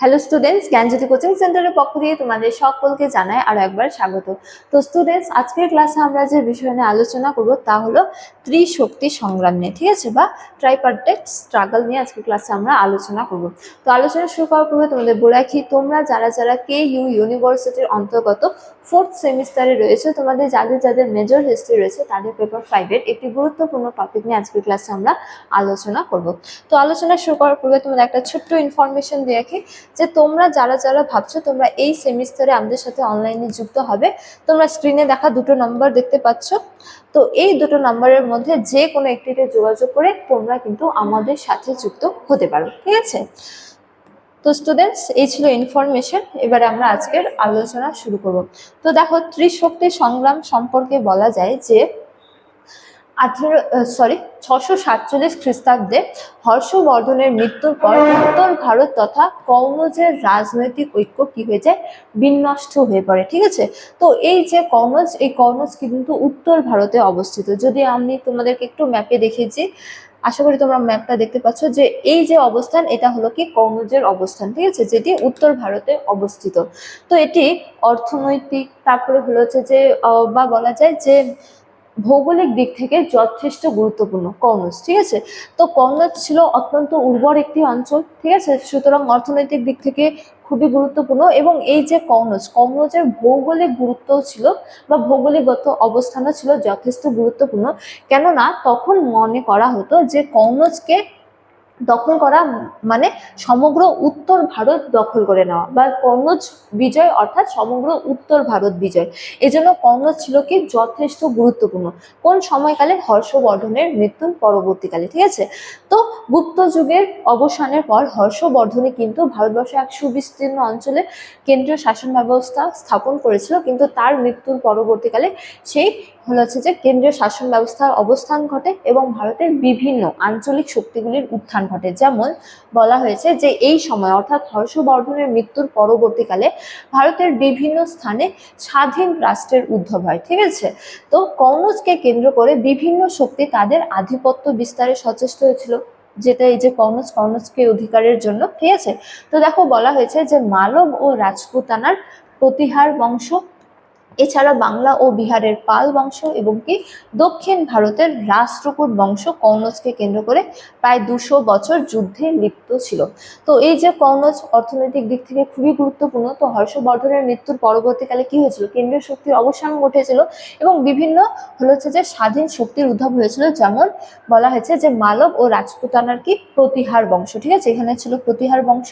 Hello students, জ্ঞানজ্যোতি coaching সেন্টারের পক্ষ দিয়ে তোমাদের সকলকে জানাই আরো একবার স্বাগত। তো স্টুডেন্টস, আজকের ক্লাসে আমরা যে বিষয় নিয়ে আলোচনা করব তা হলো ত্রিশক্তি সংগ্রাম নিয়ে, ঠিক আছে, বা ট্রাইপার্টাইট স্ট্রাগল নিয়ে আজকের ক্লাসে আমরা আলোচনা করব। তো আলোচনা শুরু করার পূর্বে তোমাদের বলে রাখি, তোমরা যারা যারা KU ইউনিভার্সিটির অন্তর্গত 4th সেমিস্টারে রয়েছে, তোমাদের যাদের যাদের মেজর হিস্ট্রি রয়েছে তাদের পেপার 5-এর একটি গুরুত্বপূর্ণ টপিক নিয়ে আজকের ক্লাসে আমরা আলোচনা করব। তো আলোচনা শুরু করার পূর্বে তোমাদের একটা ছোট্ট ইনফরমেশন দিয়ে রাখি যে তোমরা যারা যারা ভাবছো তোমরা এই সেমিস্টারে আমাদের সাথে অনলাইনে যুক্ত হবে, তোমরা স্ক্রিনে দেখা দুটো নাম্বার দেখতে পাচ্ছ। তো এই দুটো নাম্বারের মধ্যে যে কোনো একটিতে যোগাযোগ করে তোমরা কিন্তু আমাদের সাথে যুক্ত হতে পারো, ঠিক আছে। তো স্টুডেন্টস, এই ছিল ইনফরমেশন। এবারে আমরা আজকের আলোচনা শুরু করব। তো দেখো, ত্রিশক্তি সংগ্রাম সম্পর্কে বলা যায় যে 647 খ্রিস্টাব্দে হর্ষবর্ধনের মৃত্যুর পর উত্তর ভারত তথা কনৌজের রাজনৈতিক ঐক্য কি হয়ে যায়, বিনষ্ট হয়ে পড়ে, ঠিক আছে। তো এই যে কনৌজ, এই কনৌজ কিন্তু উত্তর ভারতে অবস্থিত। যদি আমি তোমাদেরকে একটু ম্যাপে দেখিয়েছি, আশা করি তোমরা ম্যাপটা দেখতে পাচ্ছ যে এই যে অবস্থান, এটা হলো কি কনৌজের অবস্থান, ঠিক আছে, যেটি উত্তর ভারতে অবস্থিত। তো এটি অর্থনৈতিক, তারপরে হলো যে বা বলা যায় যে ভৌগোলিক দিক থেকে যথেষ্ট গুরুত্বপূর্ণ কনৌজ, ঠিক আছে। তো কনৌজ ছিল অত্যন্ত উর্বর একটি অঞ্চল, ঠিক আছে, সুতরাং অর্থনৈতিক দিক থেকে খুবই গুরুত্বপূর্ণ। এবং এই যে কনৌজের ভৌগোলিক গুরুত্বও ছিল বা ভৌগোলিকগত অবস্থানও ছিল যথেষ্ট গুরুত্বপূর্ণ। কেননা তখন মনে করা হতো যে কনৌজকে দখল করা মানে সমগ্র উত্তর ভারত দখল করে নেওয়া, বা কনৌজ বিজয় অর্থাৎ সমগ্র উত্তর ভারত বিজয়। এজন্য কনৌজ ছিল কি যথেষ্ট গুরুত্বপূর্ণ। কোন সময়কালে? হর্ষবর্ধনের মৃত্যুর পরবর্তীকালে, ঠিক আছে। তো গুপ্ত যুগের অবসানের পর হর্ষবর্ধনই কিন্তু ভারতবর্ষের এক সুবিস্তীর্ণ অঞ্চলে কেন্দ্রীয় শাসন ব্যবস্থা স্থাপন করেছিল, কিন্তু তার মৃত্যুর পরবর্তীকালে সেই হচ্ছে যে কেন্দ্রীয় শাসন ব্যবস্থার অবস্থান ঘটে এবং ভারতের বিভিন্ন আঞ্চলিক শক্তিগুলির উত্থান ঘটে। যেমন বলা হয়েছে যে এই সময় অর্থাৎ হর্ষবর্ধনের মৃত্যুর পরবর্তীকালে ভারতের বিভিন্ন স্থানে স্বাধীন রাষ্ট্রের উদ্ভব হয়, ঠিক আছে। তো কনৌজকে কেন্দ্র করে বিভিন্ন শক্তি তাদের আধিপত্য বিস্তারে সচেষ্ট হয়েছিল, যেটা এই যে কনৌজকে অধিকারের জন্য, ঠিক আছে। তো দেখো, বলা হয়েছে যে মালব ও রাজপুতানার প্রতিহার বংশ, এছাড়া বাংলা ও বিহারের পাল বংশ এবং কি দক্ষিণ ভারতের রাষ্ট্রকূট বংশ কনৌজকে কেন্দ্র করে প্রায় 200 বছর যুদ্ধে লিপ্ত ছিল। তো এই যে কনৌজ অর্থনৈতিক দিক থেকে খুবই গুরুত্বপূর্ণ। তো হর্ষবর্ধনের মৃত্যুর পরবর্তীকালে কি হয়েছিল, কেন্দ্রীয় শক্তির অবসান ঘটেছিল এবং বিভিন্ন হচ্ছে যে স্বাধীন শক্তির উদ্ভব হয়েছিল। যেমন বলা হয়েছে যে মালব ও রাজপুতানার কি প্রতিহার বংশ, ঠিক আছে, এখানে ছিল প্রতিহার বংশ,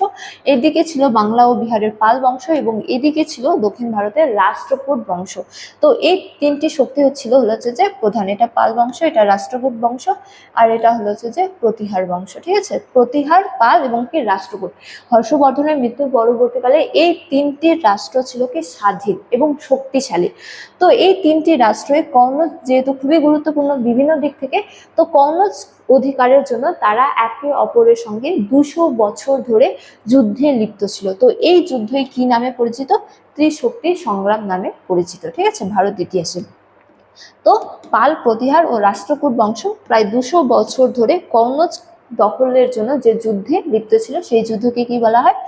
এদিকে ছিল বাংলা ও বিহারের পাল বংশ এবং এদিকে ছিল দক্ষিণ ভারতের রাষ্ট্রকূট বংশ। তো এই তিনটি শক্তি হচ্ছে যে প্রধান, এটা পাল বংশ, এটা রাষ্ট্রকূট বংশ, আর এটা হচ্ছে যে প্রতিহার বংশ, ঠিক আছে। প্রতিহার, পাল এবং কি রাষ্ট্রকূট। হর্ষবর্ধনের মৃত্যুর পরবর্তীকালে এই তিনটি রাষ্ট্র ছিল কি স্বাধীন এবং শক্তিশালী। তো এই তিনটি রাষ্ট্রে কনৌজ যেহেতু খুবই গুরুত্বপূর্ণ বিভিন্ন দিক থেকে, তো কনৌজ অধিকারের জন্য তারা একে অপরের সঙ্গে 200 বছর ধরে যুদ্ধে লিপ্ত ছিল। তো এই যুদ্ধই কি নামে পরিচিত? ত্রিশক্তি সংগ্রাম নামে পরিচিত, ঠিক আছে, ভারত ইতিহাসে। তো পাল, প্রতিহার ও রাষ্ট্রকূট বংশ প্রায় 200 বছর ধরে কনৌজ দখলের জন্য যে যুদ্ধে লিপ্ত ছিল, সেই যুদ্ধকে কি বলা হয়?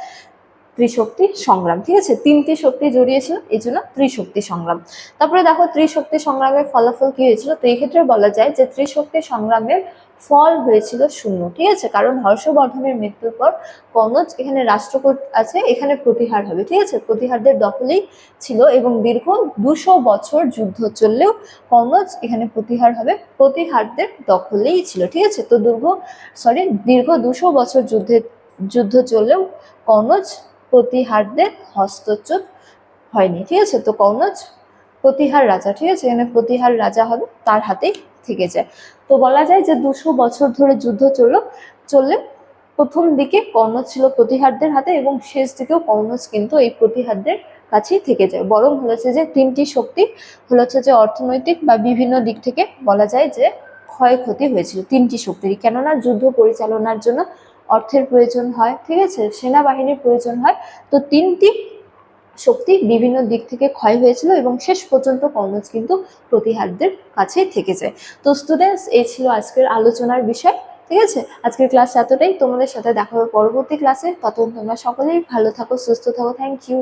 ত্রিশক্তি সংগ্রাম, ঠিক আছে। তিনটি শক্তি জড়িয়েছিল, এই জন্য ত্রিশক্তি সংগ্রাম। তারপরে দেখো, ত্রিশক্তি সংগ্রামের ফলাফল কি হয়েছিল। তো এই ক্ষেত্রে বলা যায় যে ত্রিশক্তি সংগ্রামের ফল হয়েছিল শূন্য, ঠিক আছে, কারণ হর্ষবর্ধনের মৃত্যুর পর কনৌজ, এখানে রাষ্ট্রকূট আছে, এখানে প্রতিহার হবে, ঠিক আছে, প্রতিহারদের দখলেই ছিল এবং দীর্ঘ 200 বছর যুদ্ধ চললেও কনৌজ, এখানে প্রতিহার হবে, প্রতিহারদের দখলেই ছিল, ঠিক আছে। তো দীর্ঘ 200 বছর যুদ্ধ চললেও কনৌজ প্রতিহারদের হস্তচ্যুত হয়নি, ঠিক আছে। তো কনৌজ প্রতিহার রাজা, ঠিক আছে, এখানে প্রতিহার রাজা হবে, তার হাতেই থেকে যায়। তো বলা যায় যে 200 বছর ধরে যুদ্ধ চললে প্রথম দিকে কনৌজ ছিল প্রতিহারদের হাতে এবং শেষ দিকেও কনৌজ কিন্তু এই প্রতিহারদের কাছেই থেকে যায়। বরং হচ্ছে যে তিনটি শক্তি হচ্ছে যে অর্থনৈতিক বা বিভিন্ন দিক থেকে বলা যায় যে ক্ষয়ক্ষতি হয়েছিল তিনটি শক্তিরই, কেননা যুদ্ধ পরিচালনার জন্য অর্থের প্রয়োজন হয়, ঠিক আছে, সেনাবাহিনীর প্রয়োজন হয়। তো তিনটি শক্তি বিভিন্ন দিক থেকে ক্ষয় হয়েছিল এবং শেষ পর্যন্ত কনৌজ কিন্তু প্রতিহারদের কাছেই থেকে যায়। তো স্টুডেন্টস, এই ছিল আজকের আলোচনার বিষয়। ঠিক আছে, আজকের ক্লাস এতটাই। তোমাদের সাথে দেখা হবে পরবর্তী ক্লাসে। ততক্ষণ তোমরা সকলেই ভালো থাকো, সুস্থ থাকো। Thank you.